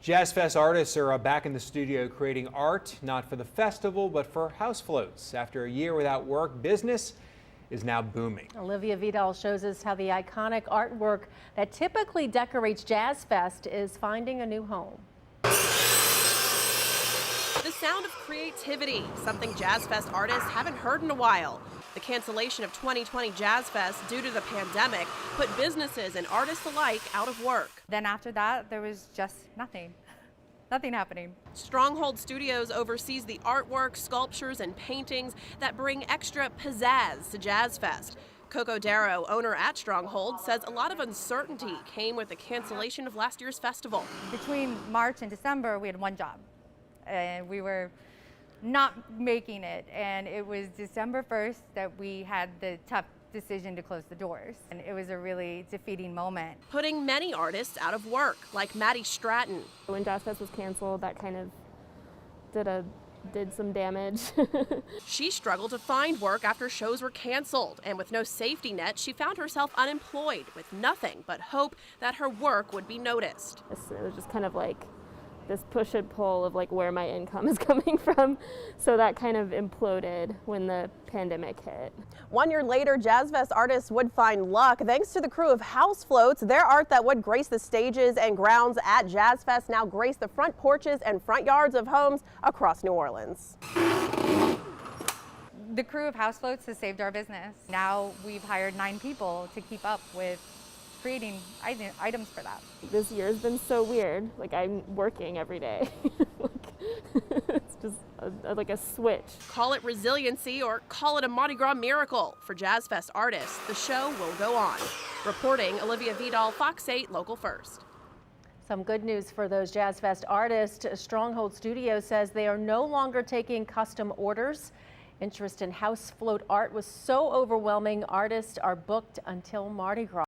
Jazz Fest artists are back in the studio creating art, not for the festival, but for house floats. After a year without work, business is now booming. Olivia Vidal shows us how the iconic artwork that typically decorates Jazz Fest is finding a new home. The sound of creativity, something Jazz Fest artists haven't heard in a while. The cancellation of 2020 Jazz Fest due to the pandemic put businesses and artists alike out of work. Then after that, there was just nothing happening. Stronghold Studios oversees the artwork, sculptures, and paintings that bring extra pizzazz to Jazz Fest. Coco Darrow, owner at Stronghold, says a lot of uncertainty came with the cancellation of last year's festival. Between March and December, we had one job, and we were not making it. And it was December 1st that we had the tough decision to close the doors. And it was a really defeating moment. Putting many artists out of work, like Maddie Stratton. When Jazz Fest was canceled, that kind of did some damage. She struggled to find work after shows were canceled, and with no safety net, she found herself unemployed with nothing but hope that her work would be noticed. It was just kind of like this push and pull of like where my income is coming from. So that kind of imploded when the pandemic hit. 1 year later, Jazz Fest artists would find luck thanks to the Krewe of House Floats. Their art that would grace the stages and grounds at Jazz Fest now grace the front porches and front yards of homes across New Orleans. The Krewe of House Floats has saved our business. Now we've hired 9 people to keep up with creating items for that. This year has been so weird. Like, I'm working every day. It's just like a switch. Call it resiliency or call it a Mardi Gras miracle. For Jazz Fest artists, the show will go on. Reporting, Olivia Vidal, Fox 8 Local First. Some good news for those Jazz Fest artists. Stronghold Studios says they are no longer taking custom orders. Interest in house float art was so overwhelming, artists are booked until Mardi Gras.